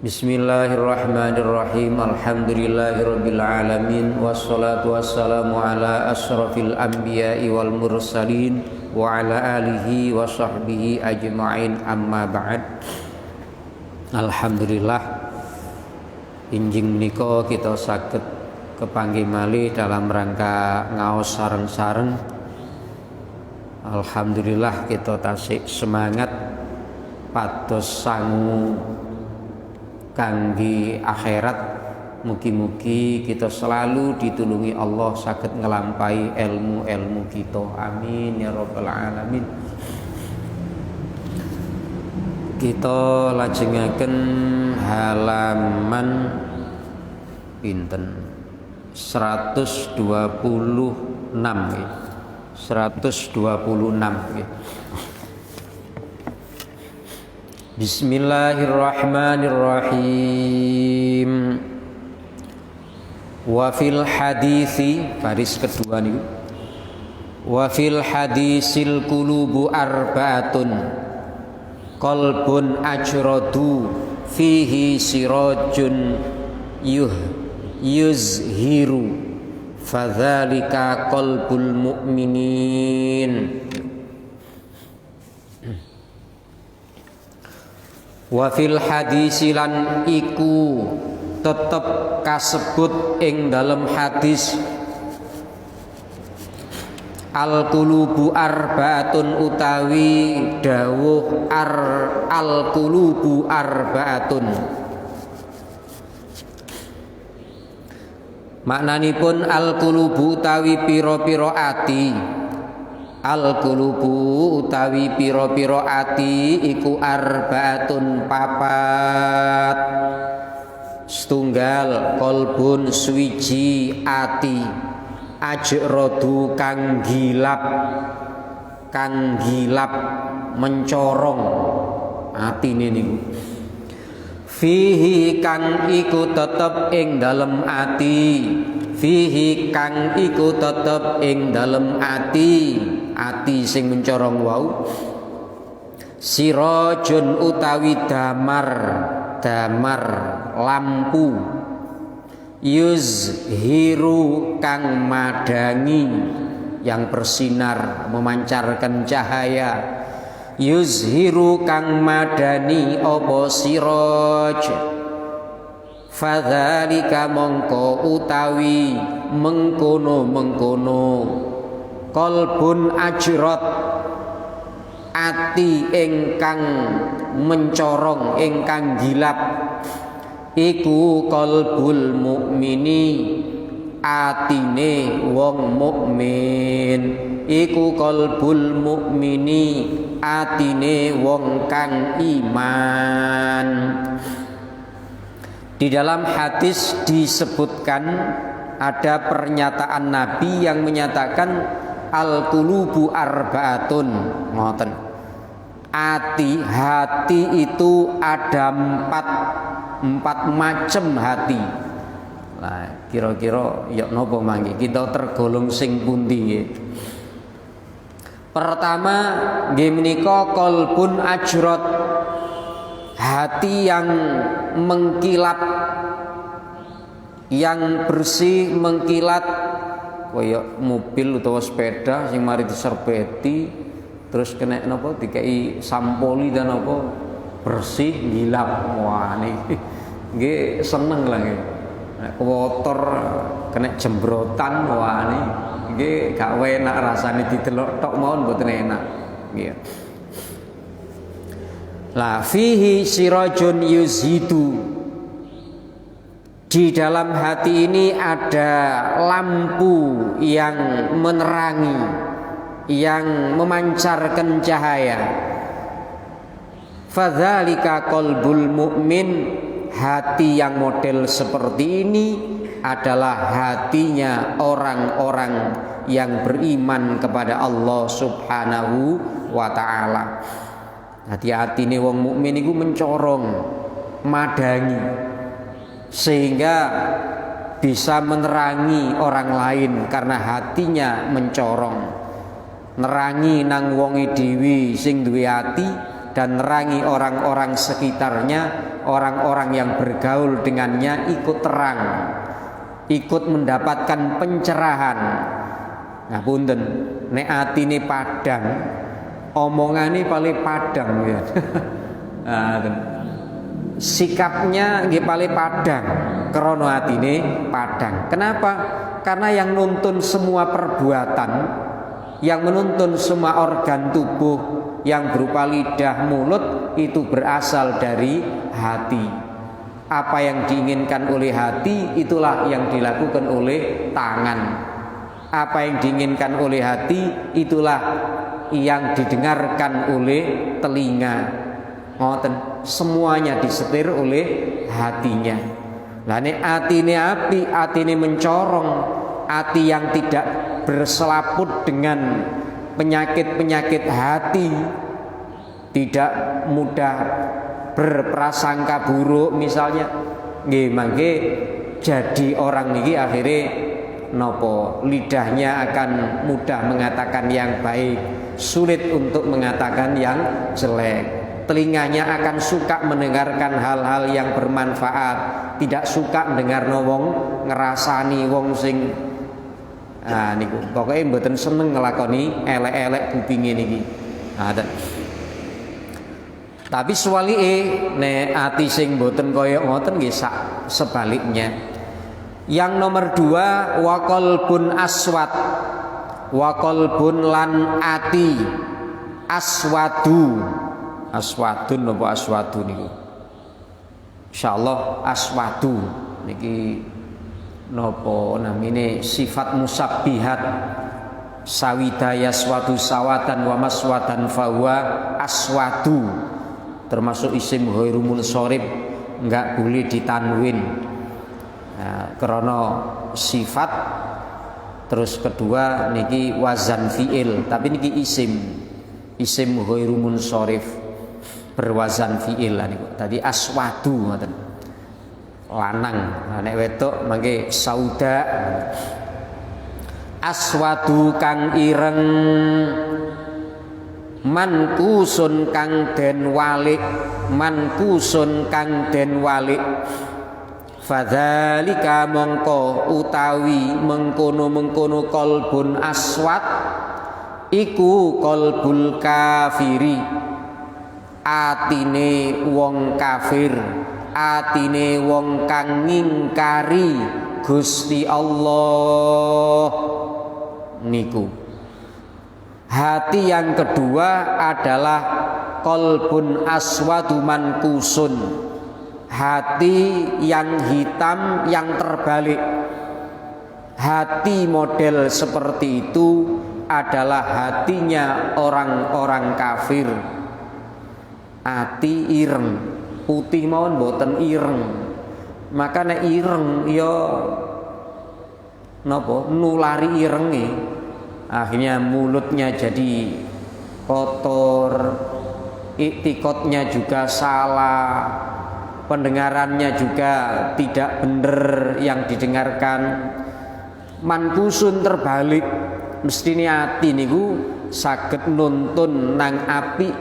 Bismillahirrahmanirrahim. Alhamdulillahirabbil alamin wassalatu wassalamu ala asyrafil anbiya'i wal mursalin wa ala alihi wa sahbihi ajma'in, amma ba'd. Alhamdulillah, injing menika kita saged kepanggih malih dalam rangka ngaos sareng-sareng. Alhamdulillah kita tasik semangat pados sangu kangge akhirat. Mugi-mugi kita selalu ditulungi Allah saged ngelampahi ilmu-ilmu kita. Amin ya rabbal alamin. Kita lajengaken halaman pinten 126 nggih. 126 nggih. Bismillahirrahmanirrahim. Wa fil hadisi, baris kedua niku. Wa fil hadisil qulubu arba'atun qalbun ajradu fihi sirajun yuzhiru fadzalika qalbul mu'minin. Wa fil hadisi lan iku tetep kasebut ing dalam hadis al qulubu arbaatun utawi dawuh al qulubu arbaatun. Maknanipun al qulubu utawi pira-pira ati. Al qulubu utawi pira-pira ati iku arbaatun papat. Setunggal kolbun suwiji ati ajradu kang gilap mencorong atine niku. Fihi kang iku tetep ing dalem ati, fihi kang iku tetep ing dalem ati sing mencorong wau. Sirajun utawi damar lampu. Yuzhiru kang madangi, yang bersinar memancarkan cahaya. Yuzhiru kang madani apa siraj. Fadzalika mongko utawi mengkono qalbun ajrat ati ingkang mencorong ingkang gilap iku qalbul mukmini atine wong mukmin. Iku qalbul mukmini atine wong kang iman. Di dalam hadis disebutkan ada pernyataan Nabi yang menyatakan al qulubu arbaatun, ngoten. Hati itu ada empat macam hati. Nah, kira-kira ya napa mangke kita tergolong sing pundi nggih? Pertama nggih menika qalbun ajrat, hati yang mengkilat, yang bersih mengkilat, kaya mobil utawa sepeda sing mari diserbeti terus kena napa dikai sampoli dan apa bersih gilap. Wah niki nggih seneng lah nggih. Nek kotor kena jembrotan, wah niki gak enak rasane didelok tok mawon mboten enak nggih. La fihi sirajun yuzhidu. Di dalam hati ini ada lampu yang menerangi, yang memancarkan cahaya. Fadzalika qalbul mu'min. Hati yang model seperti ini adalah hatinya orang-orang yang beriman kepada Allah Subhanahu wa ta'ala. Hati-hati nih wong mukmin iku mencorong, madangi, sehingga bisa menerangi orang lain karena hatinya mencorong. Nerangi nang wonge dhewe sing duwe ati, dan nerangi orang-orang sekitarnya, orang-orang yang bergaul dengannya ikut terang, ikut mendapatkan pencerahan. Nah punten, nek atine padang, omongane paling padang ya. Nah, sikapnya nggih paling padang, krana atine padang. Kenapa? Karena yang nuntun semua perbuatan, yang menuntun semua organ tubuh yang berupa lidah, mulut itu berasal dari hati. Apa yang diinginkan oleh hati itulah yang dilakukan oleh tangan. Apa yang diinginkan oleh hati itulah yang didengarkan oleh telinga. Ngoten, semuanya disetir oleh hatinya. Lah nek atine api, atine mencorong, hati yang tidak berselaput dengan penyakit-penyakit hati, tidak mudah berprasangka buruk misalnya, nggih mangke jadi orang niki akhirnya nopo lidahnya akan mudah mengatakan yang baik, sulit untuk mengatakan yang jelek. Telinganya akan suka mendengarkan hal-hal yang bermanfaat, tidak suka mendengar wong ngerasani wong sing niku pokoknya mboten seneng ngelakoni elek-elek kupinge niki. Tapi suwalike nek ati sing mboten kaya ngoten nggih sak sebaliknya. Yang nomor 2 wa qalbun aswad, wa qalbun lan ati aswadu. Aswadun napa aswadu niku? Insyaallah aswadu niki napa namine sifat musabbihat, sawidaya swadu sawatan wa maswadan fahuwa aswadu, termasuk isim ghairu munsharif, enggak boleh ditanwin. Nah, karena sifat. Terus kedua niki wazan fiil, tapi niki isim ghairu munsharif berwazan fiil niku. Tadi aswadu ngoten. Lanang, nah, nek wedok mangke sauda. Aswadu kang ireng, mankusun kang den walik, mankusun kang den walik. Fadzalika mongko utawi mengkono-mengkono qalbun aswad iku qalbul kafiri, atine wong kafir, atine wong kang ngingkari Gusti Allah niku. Hati yang kedua adalah qalbun aswadu mankusun, hati yang hitam yang terbalik. Hati model seperti itu adalah hatinya orang-orang kafir. Hati ireng, putih mawon boten ireng. Maka nek ireng ya napa nulari irenge. Akhirnya mulutnya jadi kotor, iktikotnya juga salah, pendengarannya juga tidak benar yang didengarkan. Mankusun terbalik, mestine ati niku saged nuntun nang apik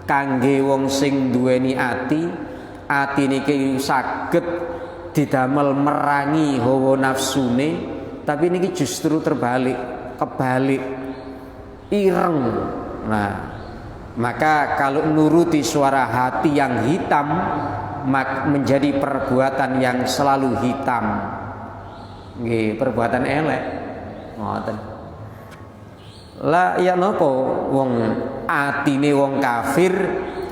kangge wong sing duweni ati. Ati niki saged didamel merangi hawa nafsune, tapi niki justru terbalik, kebalik, ireng. Nah, maka kalau nuruti suara hati yang hitam menjadi perbuatan yang selalu hitam. Nggih, perbuatan elek. Ngoten. Lah ya napa wong atine wong kafir,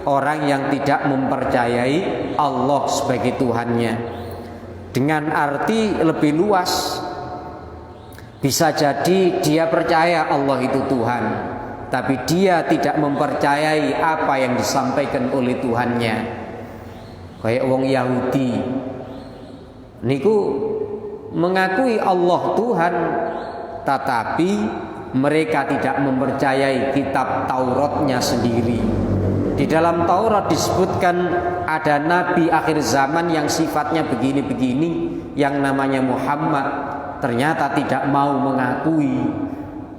orang yang tidak mempercayai Allah sebagai Tuhannya. Dengan arti lebih luas, bisa jadi dia percaya Allah itu Tuhan, tapi dia tidak mempercayai apa yang disampaikan oleh Tuhannya. Kayak wong Yahudi niku mengakui Allah Tuhan, tetapi mereka tidak mempercayai kitab Tauratnya sendiri. Di dalam Taurat disebutkan ada nabi akhir zaman yang sifatnya begini-begini, yang namanya Muhammad, ternyata tidak mau mengakui.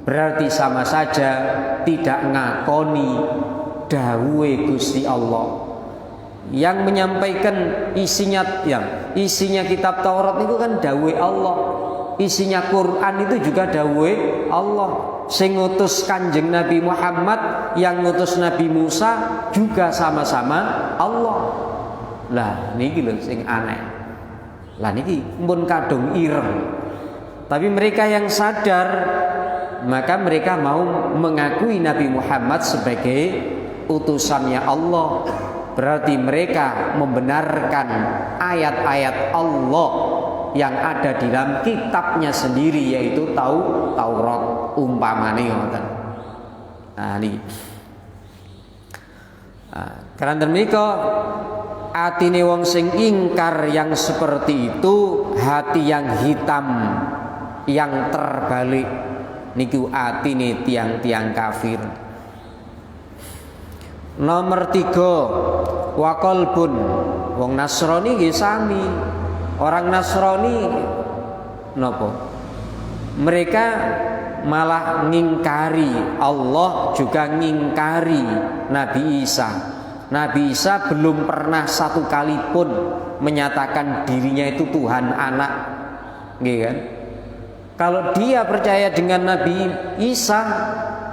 Berarti sama saja tidak ngakoni dawuhe Gusti Allah. Yang menyampaikan isinya kitab Taurat itu kan dawuhe Allah. Isinya Quran itu juga dawuhe Allah. Sing ngutus Kanjeng Nabi Muhammad, yang ngutus Nabi Musa juga sama-sama Allah. Lah niki lho sing aneh. Lah niki pun kadung ireng. Tapi mereka yang sadar, maka mereka mau mengakui Nabi Muhammad sebagai utusannya Allah. Berarti mereka membenarkan ayat-ayat Allah yang ada di dalam kitabnya sendiri, yaitu Taurat umpamane ngoten. Nah niki. Karena menika atine wong sing ingkar yang seperti itu hati yang hitam, yang terbalik. Niku atine tiang-tiang kafir. Nomor 3, wa qalbun. Wong Nasrani nggih sami. Orang Nasrani napa? Mereka malah ngingkari Allah, juga ngingkari Nabi Isa. Nabi Isa belum pernah satu kali pun menyatakan dirinya itu Tuhan anak, nggih kan? Kalau dia percaya dengan Nabi Isa,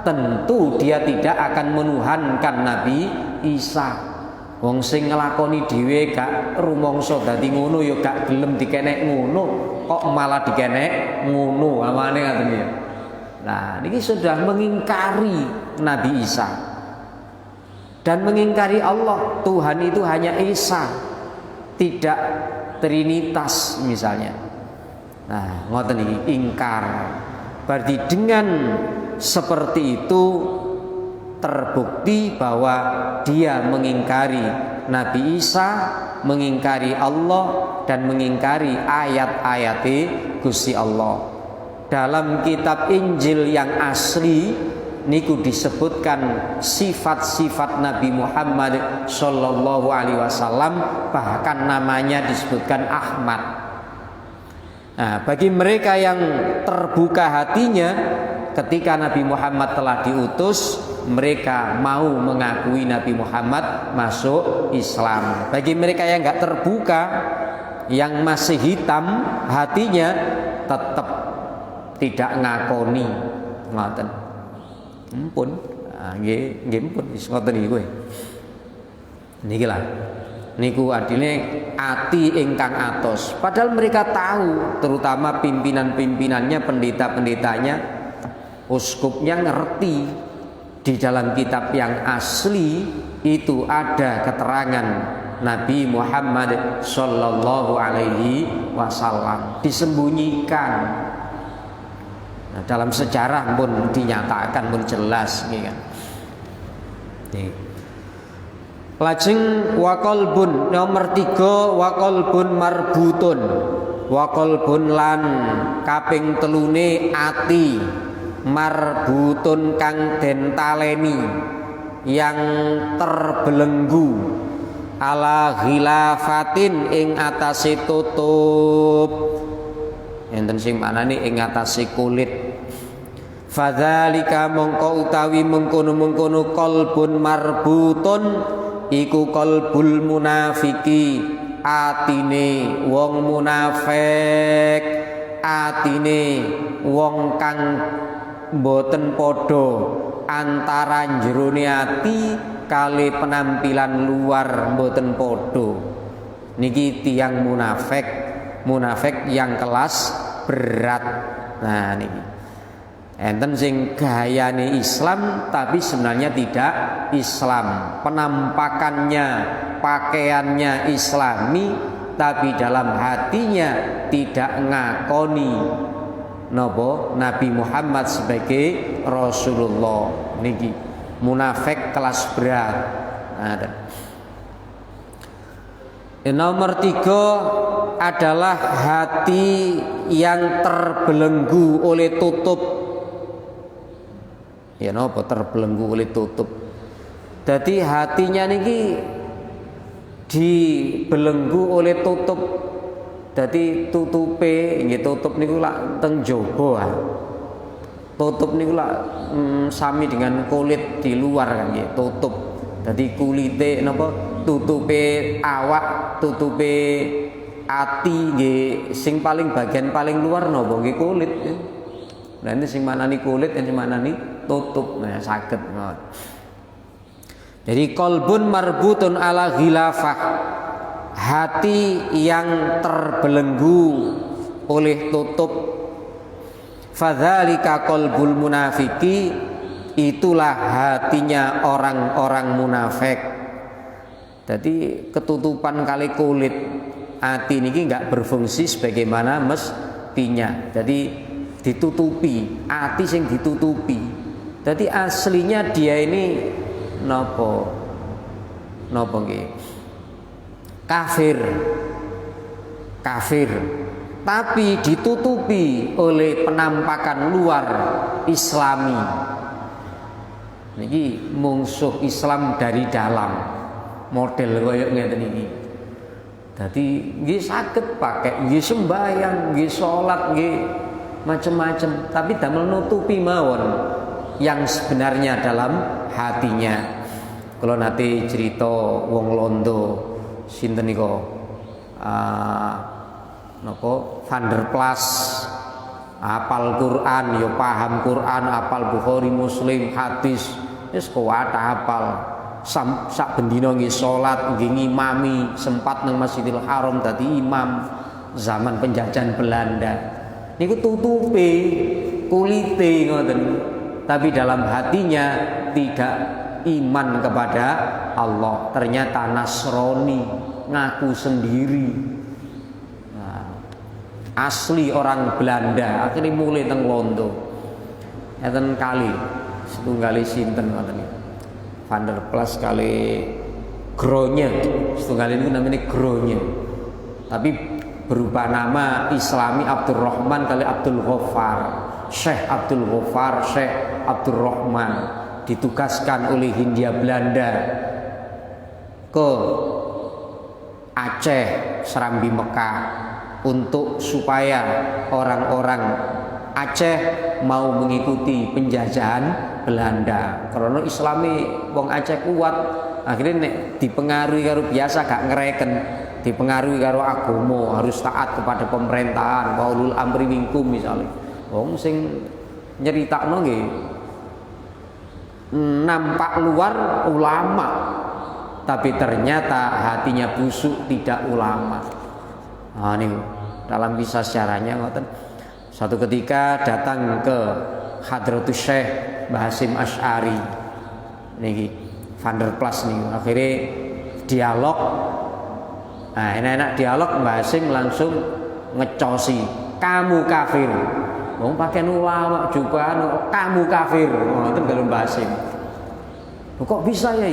tentu dia tidak akan menuhankan Nabi Isa. Wong sing nglakoni dhewe gak rumangsa dadi ngono ya gak gelem dikenek ngono, kok malah dikenek ngono, amane ngoten ya. Nah, niki sudah mengingkari Nabi Isa dan mengingkari Allah. Tuhan itu hanya Esa, tidak Trinitas misalnya. Nah, ngoten iki ingkar. Berarti dengan seperti itu terbukti bahwa dia mengingkari Nabi Isa, mengingkari Allah, dan mengingkari ayat-ayat Gusti Allah. Dalam kitab Injil yang asli niku disebutkan sifat-sifat Nabi Muhammad Shallallahu Alaihi Wasallam, bahkan namanya disebutkan Ahmad. Nah, bagi mereka yang terbuka hatinya ketika Nabi Muhammad telah diutus, mereka mau mengakui Nabi Muhammad masuk Islam. Bagi mereka yang enggak terbuka, yang masih hitam hatinya, tetap tidak ngakoni. Ngoten. Ampun, nggih ampun wis ngoten iki kowe. Niki lah. Niku adine ati ingkang atos. Padahal mereka tahu, terutama pimpinan-pimpinannya, pendeta-pendetanya, uskupnya ngerti di dalam kitab yang asli itu ada keterangan Nabi Muhammad Sallallahu Alaihi Wasallam, disembunyikan. Nah, dalam sejarah pun dinyatakan, pun jelas, gitu kan. Lajeng wa qalbun nomor 3, wa qalbun marbutun. Wa qalbun lan kaping telune ati marbutun kang den taleni, yang terbelenggu ala ghilafatin ing atase tutup, enten sing maknane ing atase kulit. Fadzalika mongko utawi mengkono-mengkono qalbun marbutun iku qalbul munafiki, atine wong munafik, atine wong kang mboten padha antara jerone ati kali penampilan luar mboten padha. Niki tiyang munafik, munafik yang kelas berat. Nah niki enten sing gayane Islam tapi sebenarnya tidak Islam, penampakannya, pakaiannya Islami, tapi dalam hatinya tidak ngakoni napa Nabi Muhammad sebagai Rasulullah. Niki munafik kelas berat. Nah, nomor 3 adalah hati yang terbelenggu oleh tutup. Ya napa terbelenggu oleh tutup. Jadi hatinya niki dibelenggu oleh tutup. Jadi tutupe nggih, tutup niku lak teng jaba. Tutup niku lak sami dengan kulit di luar kan nggih, tutup. Dadi kulite napa tutupe awak, tutupe ati nggih sing paling bagian paling luar napa nggih kulit. Nah ini sing manani kulit, yang sing manani tutup. Nah saged ngoten. Jadi qalbun marbutun ala ghilafah, hati yang terbelenggu oleh tutup. Fadzalika qalbul munafiki, itulah hatinya orang-orang munafik. Jadi ketutupan kali kulit, hati niki enggak berfungsi sebagaimana mestinya. Jadi ditutupi, hati sing ditutupi. Jadi aslinya dia ini napa nggih? Kafir. Tapi ditutupi oleh penampakan luar Islami. Niki mungsuh Islam dari dalam, model koyo ngeten iki. Dadi nggih saged pakai nggih sembahyang, nggih salat, nggih macam-macam, tapi damel nutupi mawon yang sebenarnya dalam hatinya. Kalau nanti cerita wong Londo sinten niku napa Van der Plas, hafal Quran, ya paham Quran, hafal Bukhari, Muslim, hadis, wis kuwat hafal. Sak bendina nggih salat, nggih ngimami, sempat nang Masjidil Haram dadi imam zaman penjajahan Belanda. Niku tutupe kulite ngoten, tapi dalam hatinya tidak iman kepada Allah. Ternyata Nasrani, ngaku sendiri. Asli orang Belanda, akhirnya mulai teng Londo. Enten kali setunggali sinten ngoten niku. Van der Plas kali Gronya, setunggal itu namanya Gronya. Tapi berubah nama Islami Abdurrahman kali Abdul Ghaffar. Syekh Abdul Ghaffar, Syekh Abdurrahman ditugaskan oleh Hindia Belanda ke Aceh, Serambi Mekah, untuk supaya orang-orang Aceh mau mengikuti penjajahan Belanda. Karena Islami wong Aceh kuat, akhirnya nek dipengaruhi karo biasa gak ngereken, dipengaruhi karo agama, harus taat kepada pemerintahan, waulul amri minkum misalnya. Wong sing nyeritakno nggih nampak luar ulama, tapi ternyata hatinya busuk, tidak ulama. Nah ini dalam kisah sejarahnya ngoten. Suatu ketika datang ke Hadratus Syekh Mbah Hasyim Asy'ari niki Van der Plas nih, akhirnya dialog. Nah enak-enak dialog, Mbah Hasyim langsung ngecosi, kamu kafir. Wong pakai ulama juga, kamu kafir. Ngoten kalau Mbah Hasyim. Kok bisa ya?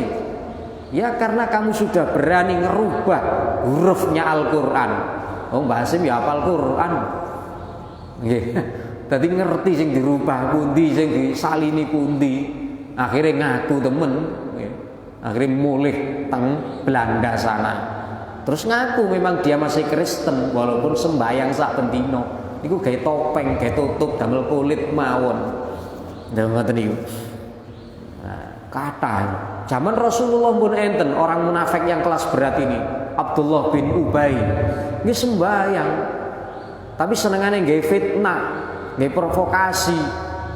Ya karena kamu sudah berani ngerubah hurufnya Al-Qur'an. Oh Mbah Hasyim ya hafal Quran. Nggih. Dadi ngerti sing dirubah pundi, sing disalini pundi. Akhirnya ngaku temen, nggih. Akhirnya mulih teng Belanda sana. Terus ngaku memang dia masih Kristen walaupun sembahyang sak bendina. Niku gawe topeng, gawe tutup damel kulit mawon. Ngoten niku. Kata zaman Rasulullah pun enten orang munafik yang kelas berat ini, Abdullah bin Ubay. Ini sembahyang, tapi senengane nggih fitnah, nggih provokasi.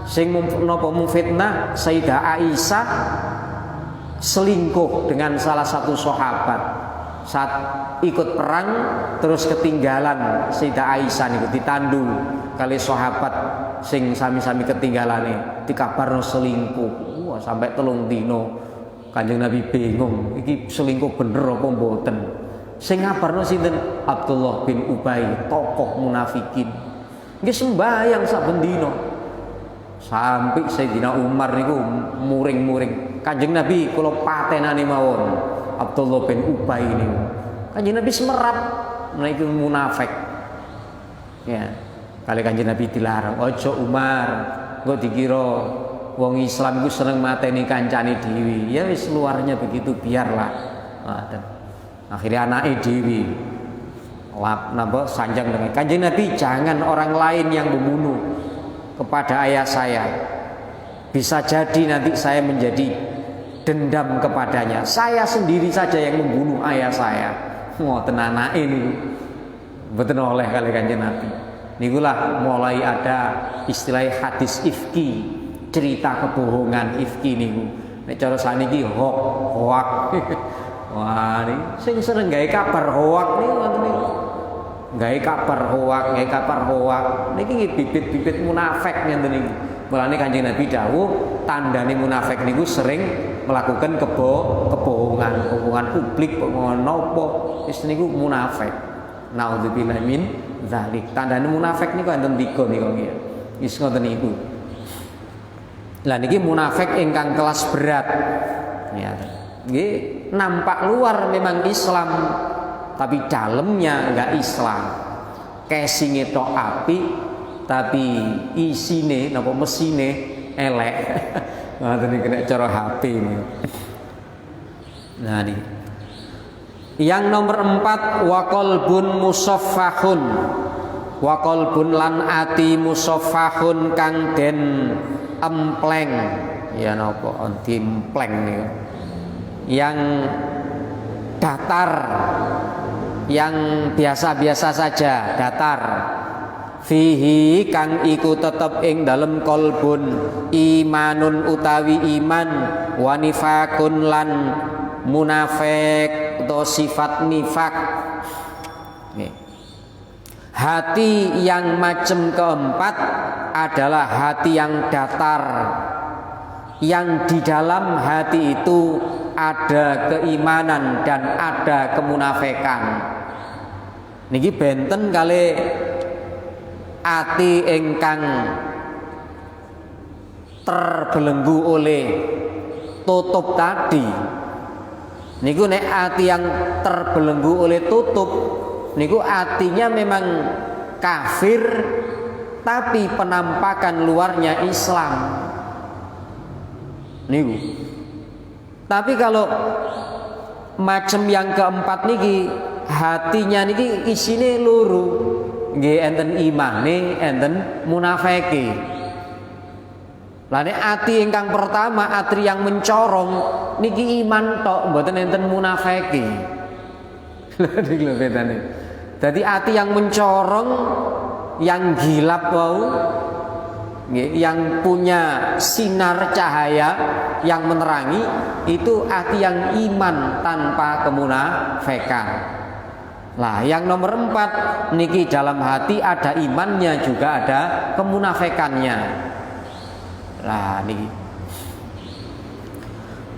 Sing napa mufitnah Sayyidah Aisyah selingkuh dengan salah satu sahabat. Saat ikut perang terus ketinggalan Sayyidah Aisyah niku ditandu kali sahabat sing sami-sami ketinggalane, dikabarno selingkuh. Wah, sampai 3 dino Kanjeng Nabi bingung, iki selingkuh bener apa mboten. Sing ngabarno sinten? Abdullah bin Ubay, tokoh munafikin. Nggih sembahyang saben dina. Sampai Sayyidina Umar niku muring-muring. Kanjeng Nabi kula patenane mawon Abdullah bin Ubay niku. Kanjeng Nabi semerap menaiki munafik. Ya. Kali Kanjeng Nabi dilarang, "Ojo Umar, engko dikira wong Islam iku seneng mateni kancane dhewe." Ya wis luarnya begitu, biarlah. Ngoten. Akhirnya anake dhewe napa sanjang dengan Kanjeng Nabi, jangan orang lain yang membunuh kepada ayah saya. Bisa jadi nanti saya menjadi dendam kepadanya. Saya sendiri saja yang membunuh ayah saya. Ngoten anake niku. Mboten oleh kali Kanjeng Nabi. Nikulah mulai ada istilah hadis ifki, cerita kebohongan ifki niku. Nek cara saniki hoak. Wah, ini sing seneng gawe kabar hoak niku ngoten niku. Gawe kabar hoak. Niki bibit-bibit munafik ngenten niku. Mulane Kanjeng Nabi dawuh, tandane munafik niku sering melakukan kebohongan publik, kebohongan napa, wis niku munafik. Naudzubillah min dzalik. Tandane munafik niku enten 3 niku nggih. Wis ngoten niku. Lah niki munafik ingkang kelas berat. Ya. Nggih, nampak luar memang Islam, tapi dalamnya enggak Islam. Casing tok api, tapi isine napa mesine elek. Ngoten iki nek cara HP ini. Nah ini. Yang nomor 4 wa qalbun musaffahun. Wa qalbun lan ati musaffahun kang den empleng. Ya napa empleng niku. Yang datar, yang biasa-biasa saja, datar. Fihi kang iku tetep ing dalem kolbun imanun utawi iman, wa nifakun lan munafik atau sifat nifak. Hati yang macam keempat adalah hati yang datar, yang di dalam hati itu ada keimanan dan ada kemunafikan. Niki benten kali ati ingkang terbelenggu oleh tutup tadi. Niku nek ati yang terbelenggu oleh tutup, niku artinya memang kafir, tapi penampakan luarnya Islam. Niku. Tapi kalau macam yang keempat niki, hatinya niki isine luru. Nggih enten imane, enten munafike. Lah nek ati ingkang pertama, ati yang mencorong niki iman tok, mboten enten munafike. Lha niki lho bedane. Dadi ati yang mencorong, yang gilap wau, yang punya sinar cahaya yang menerangi, itu hati yang iman tanpa kemunafikan. Lah yang nomor 4 niki dalam hati ada imannya juga ada kemunafikannya. Lah niki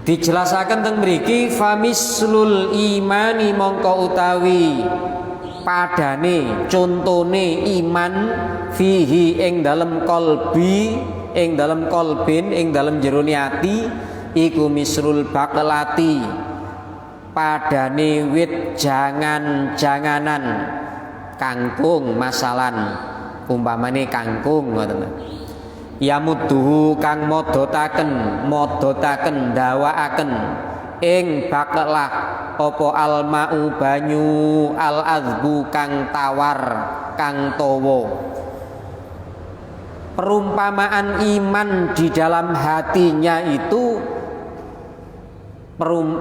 dijelasaken teng mriki famislul imani mongko utawi padane contone iman fihi ing dalem kolbi, ing dalem kolbin, ing dalem jero ati iku misrul baqlati, padane wit jangan-janganan kangkung masalan, umpamane kangkung ngoten. Ya mudhu kang modotaken dawaaken ing baqlah apa almau banyu al azbu kang tawar kang tawa. Perumpamaan iman di dalam hatinya itu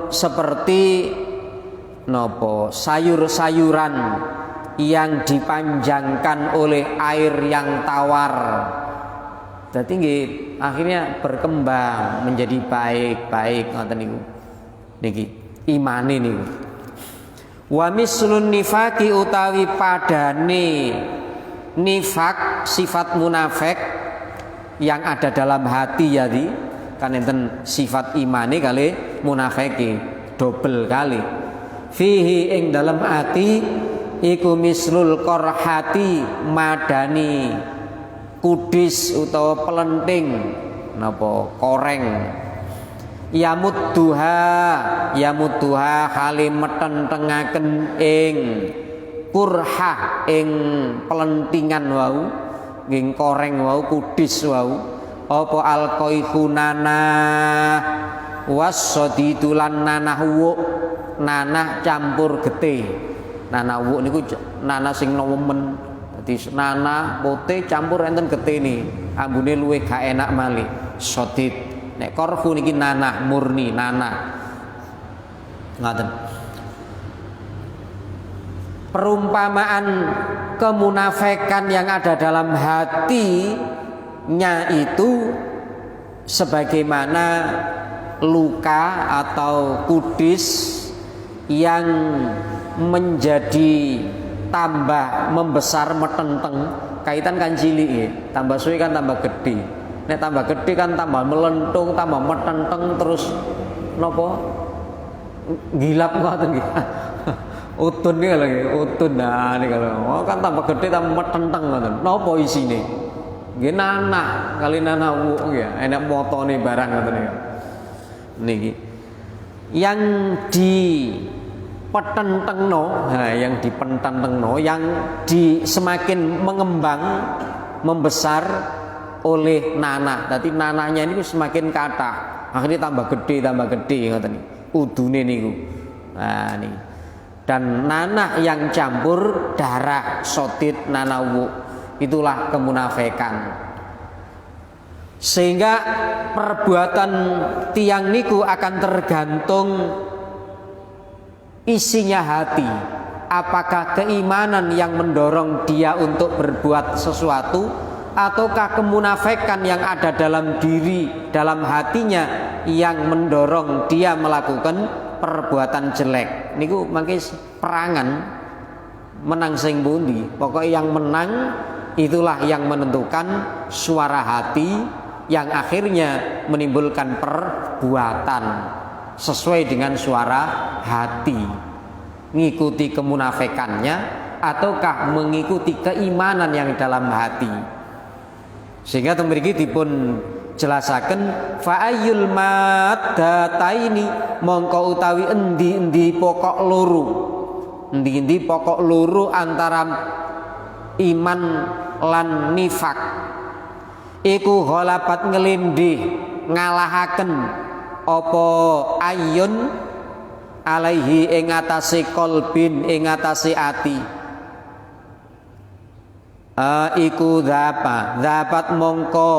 seperti nopo sayur-sayuran yang dipanjangkan oleh air yang tawar. Jadi nggih akhirnya berkembang menjadi baik-baik ngoten niku. Niki imane niku. Wa mislun nifaqi utawi padane nifak, sifat munafik yang ada dalam hati jadi kan enten sifat imane kali munafiki double kali. Fihi ing dalam hati iku mislul qarhati madani kudis utawa pelenting napa koreng. Yamudduha hale metentengaken ing kurha ing pelentingan wau, ing koreng wau, kudis wau, apa alqaihunana wasadidulan nanah wuk, nanah campur getih. Nanah wuk niku nanah sing nemen. Dadi nanah putih campur enten getih ni, ambune luwih gak enak malih. Sadid Nek korfu niki nanah murni nanah. Ngaten. Perumpamaan kemunafikan yang ada dalam hatinya itu sebagaimana luka atau kudis yang menjadi tambah membesar metenteng, kaitan kan cilik ya, tambah suwi kan tambah gede. Nek tambah gede kan tambah melentung, tambah metenteng terus nopo gilap ngoten nggih. Utun nih lagi, utun nah ini kalau kan tambah gede tambah metenteng ngoten. Napa isine? Nggih nanah, kali nanah ya, enak motone barang ngoten ya. Niki. Yang dipetentengno, yang dipententengno, yang semakin mengembang, membesar oleh nanah. Tadi nanahnya ini semakin kata, akhirnya tambah gede ngoten niku. Udune niku. Nah niki. Dan nanah yang campur darah sodid nanawu, itulah kemunafikan. Sehingga perbuatan tiang niku akan tergantung isinya hati. Apakah keimanan yang mendorong dia untuk berbuat sesuatu, ataukah kemunafikan yang ada dalam diri, dalam hatinya yang mendorong dia melakukan perbuatan jelek. Niku mangke perangan menang sing pundi. Pokoknya yang menang itulah yang menentukan suara hati yang akhirnya menimbulkan perbuatan sesuai dengan suara hati. Ngikuti kemunafikannya ataukah mengikuti keimanan yang dalam hati. Sehingga mriki dipun jelasaken fa ayyul maddataini mongko utawi endi-endi pokok loro, endi-endi pokok loro antara iman lan nifak iku ghalabat ngelindih ngalahaken apa ayun alaihi ing atase kolbin ing atase ati. Iku dapat mongko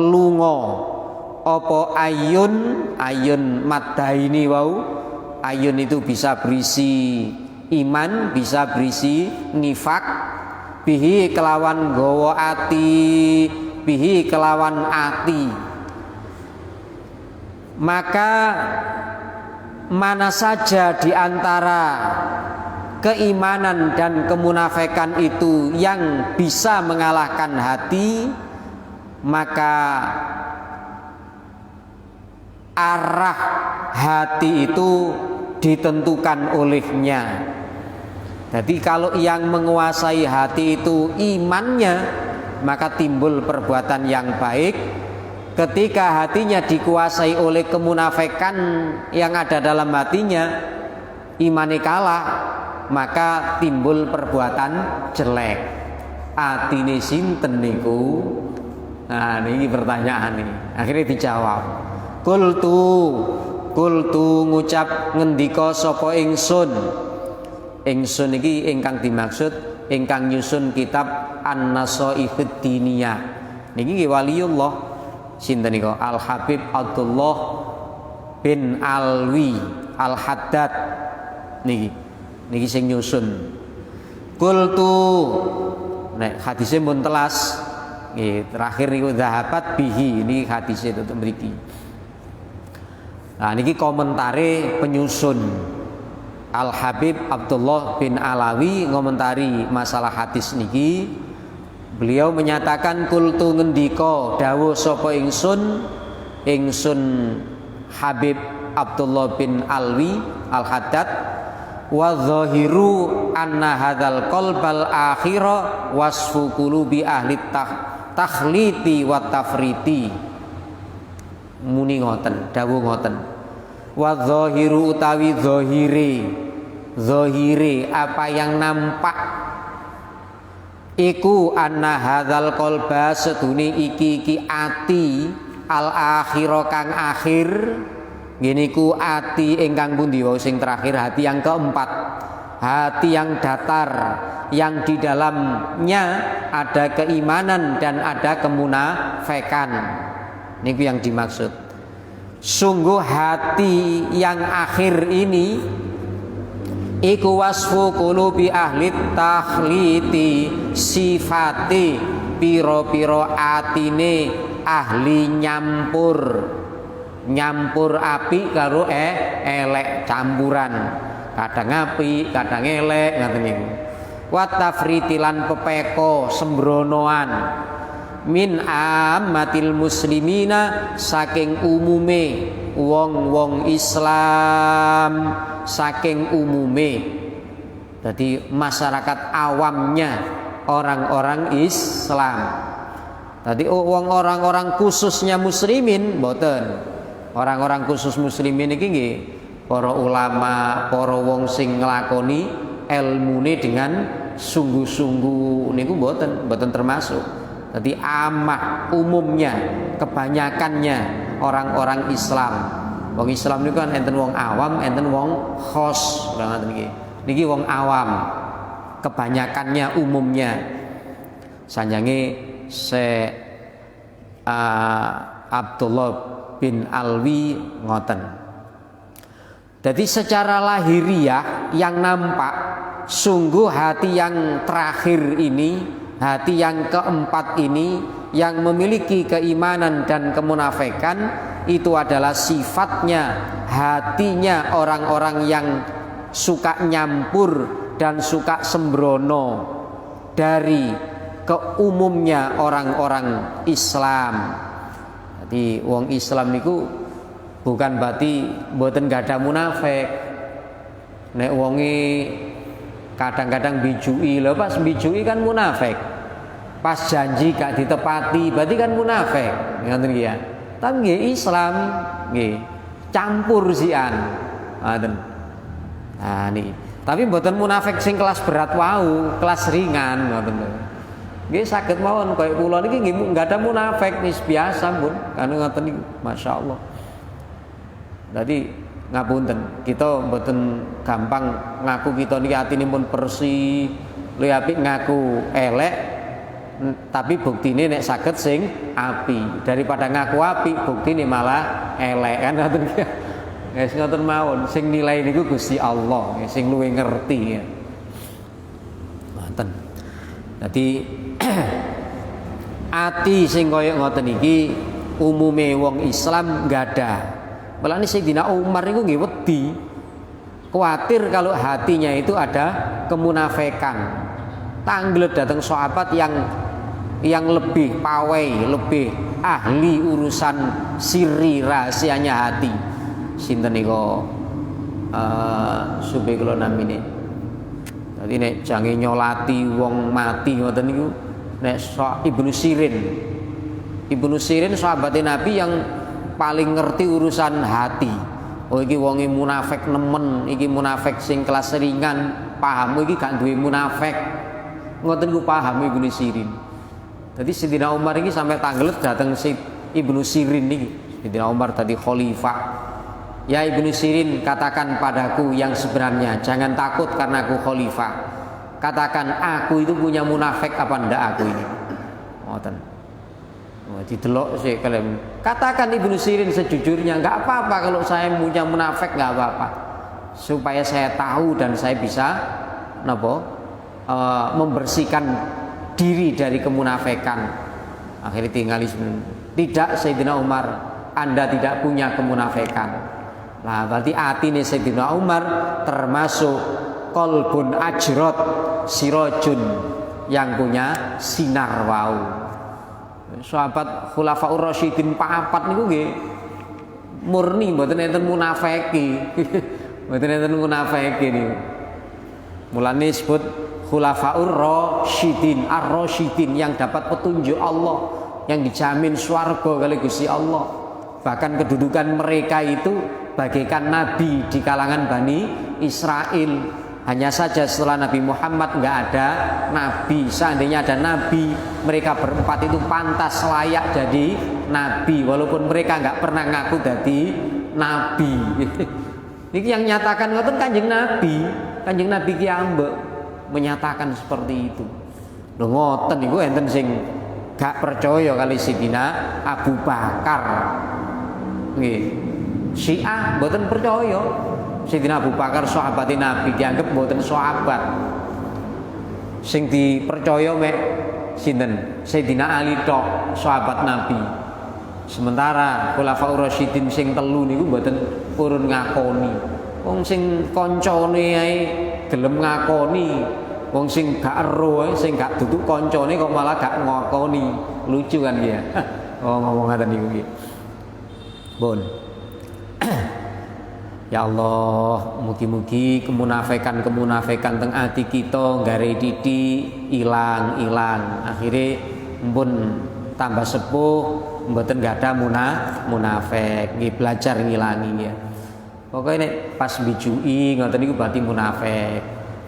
lunga apa ayun maddaini wau. Ayun itu bisa berisi iman, bisa berisi nifak, bihi kelawan gawa ati, bihi kelawan ati. Maka mana saja di antara keimanan dan kemunafikan itu yang bisa mengalahkan hati, maka arah hati itu ditentukan olehnya. Jadi kalau yang menguasai hati itu imannya, maka timbul perbuatan yang baik. Ketika hatinya dikuasai oleh kemunafikan yang ada dalam hatinya, imane kalah, maka timbul perbuatan jelek. Atine sinten niku? Nah, ini pertanyaan ini. Akhirnya dijawab. Kultu ngucap ngendika sapa ingsun. Ingsun iki ingkang dimaksud ingkang nyusun kitab An-Nasaihud Diniyah. Niki waliullah sinten nika? Al Habib Abdullah bin Alwi Al Haddad niki sing nyusun. Kultu nek hadise mun telas nggih terakhir niku zahabat bihi, ini hadise tetep mriki. Nah niki komentare penyusun Al Habib Abdullah bin Alawi ngomentari masalah hadis niki. Beliau menyatakan kultu ngendika dawuh sapa ingsun Habib Abdullah bin Alwi Al Haddad wa dhahiru anna hadzal qalbal akhira wasfu qulubi ahli takhliti wa tafriti. Muni ngoten, dawuh ngoten. Wa dhahiru utawi zahire apa yang nampak iku anna hadzal qalba sedune iki ati al akhira kang akhir. Gini ku ati ingkang pundi wau sing terakhir, hati yang keempat, hati yang datar, yang di dalamnya ada keimanan dan ada kemunafikan. Niku yang dimaksud. Sungguh hati yang akhir ini iku wasfu qulubi ahli takhliti, sifati piro-piro atine ahli nyampur api karo elek, campuran, kadang api kadang elek ngaten niku. Wa tafritilan pepeko sembronoan min ammatil muslimina saking umume wong-wong Islam, saking umume. Jadi masyarakat awamnya orang-orang Islam. Tadi orang-orang khususnya muslimin mboten. Orang-orang khusus muslimin iki nggih para ulama, para wong sing nglakoni ilmune dengan sungguh-sungguh niku mboten termasuk. Jadi amah umumnya, kebanyakannya orang-orang Islam. Wong Islam niku kan enten wong awam, enten wong khos. Ngoten niki. Niki wong awam. Kebanyakannya umumnya. Sanjange Abdullah bin Alwi ngoten. Jadi secara lahiriah yang nampak sungguh hati yang terakhir ini, hati yang keempat ini yang memiliki keimanan dan kemunafikan itu adalah sifatnya hatinya orang-orang yang suka nyampur dan suka sembrono dari keumumnya orang-orang Islam. Jadi wong Islam niku bukan berarti mboten gada munafik. Nek wonge kadang-kadang bijui, lho pas bijui kan munafik. Pas janji gak ditepati berarti kan munafik. Ngoten iki ya. Tapi nggih Islam nggih campur sian. Ngoten. Nah niki. Tapi mboten munafik sing kelas berat wau, kelas ringan ngoten lho. Nggih saged mawon kaya kula niki nggih enggak ada munafik wis biasa pun kan ngoten niku masyaallah. Jadi ngapunten, kita mboten gampang ngaku kita niki atine pun bersih, luwih apik ngaku elek tapi buktine nek saged sing api daripada ngaku api buktine malah elek kan ngoten iki. Wis ngoten mawon, sing nilai niku Gusti Allah, sing luwih ngerti ya. Ngoten. Dadi ati sing kaya ngoten iki umume wong Islam gadah. Mulane Sayyidina Umar niku nggih wedi. Kuwatir kalau hatinya itu ada kemunafikan. Tanglet datang sahabat yang lebih pawai, lebih ahli urusan sirri rahasianya hati. Sinten niku sube kula namine. Dadi nek jange nyolati wong mati ngoten niku nek Ibnu Sirin. Ibnu Sirin sahabat Nabi yang paling ngerti urusan hati. Oh iki wonge munafik nemen, iki munafik sing kelas ringan, paham iki gak duwe munafik. Ngoten ku paham Ibnu Sirin. Jadi Sayyidina Umar iki sampai tanglet dateng Ibnu Sirin niki. Sayyidina Umar tadi khalifah. Ya Ibnu Sirin, katakan padaku yang sebenarnya, jangan takut karena aku khalifah. Katakan aku itu punya munafik apa ndak aku ini. Ngoten. Didelok sih kalian. Katakan Ibnu Sirin sejujurnya, nggak apa-apa kalau saya punya munafik, nggak apa-apa. Supaya saya tahu dan saya bisa membersihkan diri dari kemunafikan. Akhirnya tinggalis. Tidak Sayyidina Umar, Anda tidak punya kemunafikan. Nah berarti hati nih Sayyidina Umar termasuk qalbun ajrot sirojun yang punya sinar wau. Sahabat Khulafaur Rasyidin papat niku nggih murni mboten enten munafiki. Mboten enten munafiki niku. Mulane disebut Khulafaur Rasyidin, ar-Rasyidin yang dapat petunjuk Allah, yang dijamin swarga kali Gusti Allah. Bahkan kedudukan mereka itu bagaikan nabi di kalangan Bani Israel. Hanya saja setelah Nabi Muhammad nggak ada nabi. Seandainya ada nabi, mereka berempat itu pantas layak jadi nabi, walaupun mereka nggak pernah ngaku jadi nabi. Ini yang nyatakan ngoten Kanjeng Nabi Ki Ambek menyatakan seperti itu. Lho ngoten niku enten sing gak percaya kali Sidina Abu Bakar. Nggih. Syiah mboten percaya Sayyidina Abu Bakar sahabat Nabi, dianggap mboten sahabat. Sing dipercaya mek sinten? Sayyidina Ali tok sahabat Nabi. Sementara Khulafaur Rasyidin sing telu niku mboten purun ngakoni. Wong sing kancane ae gelem ngakoni, wong sing gak ero ae sing gak duduk kancane kok malah gak ngakoni. Lucu kan ya. Oh ngomong ngaten niku nggih. Bon. Ya Allah, mugi-mugi kemunafikan teng ati kita gare titik ilang. Akhire pun tambah sepuh mboten gadah munafik. Nggih belajar ngilangi ya. Pokoke nek pas bijui ngoten niku berarti munafik.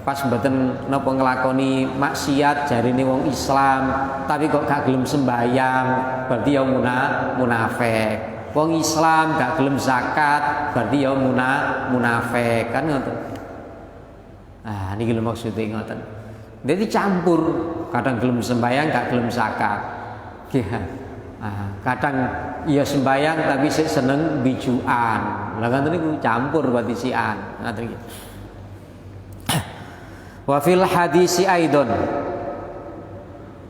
Pas mboten napa nglakoni maksiat jarine wong Islam, tapi kok gak gelem sembahyang, berarti ya munafik. Wong Islam gak gelem zakat, berarti ya munafik kan ngoten. Ah niki lho maksude ngoten. Dadi campur, kadang gelem sembahyang gak gelem zakat. Nggih. Ah, kadang ya sembahyang tapi sik seneng bijuan. Lah ngoten niku campur berarti sian. Ngoten iki. Wa fil hadisi aidon.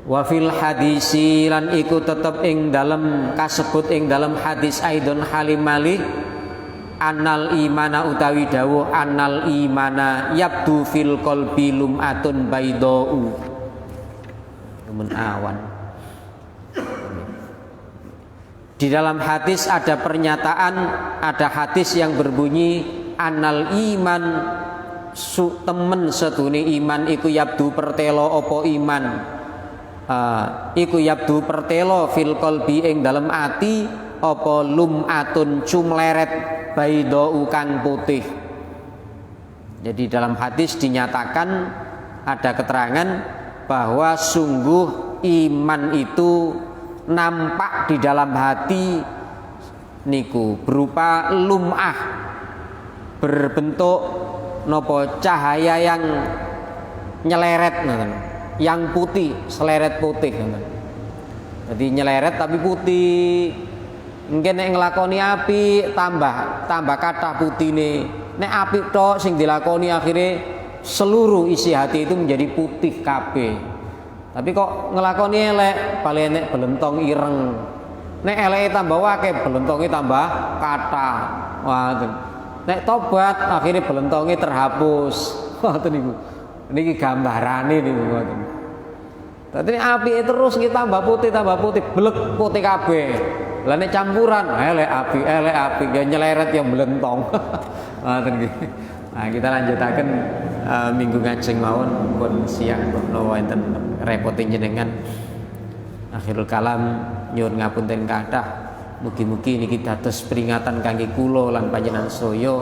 Wa fil hadisi lan iku tetep ing dalem kasebut ing dalem hadis aidon halimali annal imana utawi dawuh annal imana yabdu fil qalbi lum'atun baidau mun awan. Di dalam hadis ada pernyataan, ada hadis yang berbunyi annal iman temen setune iman iku yabdu pertelo opo iman. Iku yabdu pertelo fil qalbi ing dalem ati apa lum'atun cumleret baidau kang putih. Jadi dalam hadis dinyatakan ada keterangan bahwa sungguh iman itu nampak di dalam hati niku berupa lum'ah, berbentuk nopo cahaya yang nyeleret yang putih, seleret putih. Jadi nyeleret tapi putih. Mungkin nek nglakoni api tambah kathah putine. Nek api tok sing dilakoni akhirnya seluruh isi hati itu menjadi putih kabeh. Tapi kok nglakoni elek, paling nek belentong ireng. Nek eleke tambah akeh, belentonge tambah kathah. Wah, nek tobat akhirnya belentonge terhapus. Ngoten niku. Niki gambarane niku ngoten. Dadi apike terus nggih tambah putih, blek putih kabeh. Lah nek campuran elek api ya nyeleret ya belentong. Ngoten nggih. Nah, kita lanjutaken minggu ngajeng mawon pun siang menawa enten repotin jenengan. Akhirul kalam nyuwun ngapunten kathah. Mugi-mugi niki dados peringatan kangge kula lan panjenengan sedaya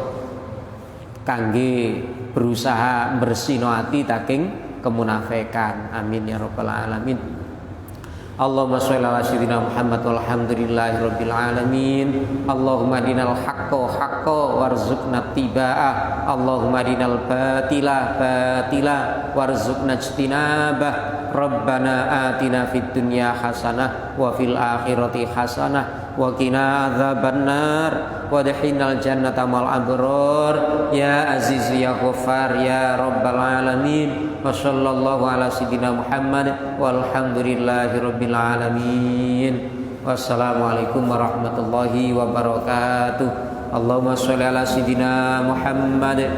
kangge berusaha bersihno ati saking kemunafikan. Amin ya rabbal alamin. Allahumma sholli ala sayyidina Muhammad walhamdulillahi rabbil alamin. Allahumma dinal haqqo haqqo warzuqna tiba'ah. Allahumma dinal batila batila warzuqna ijtinabah. Rabbana atina fid dunya hasanah wa fil akhirati hasanah wa qina adzabannar wadkhilnal jannata mal abrar ya aziz ya ghaffar ya rabbal alamin. Wa sallallahu ala sayyidina Muhammad walhamdulillahi rabbil alamin. Wassalamualaikum warahmatullahi wabarakatuh. Allahumma sholli ala sayyidina Muhammad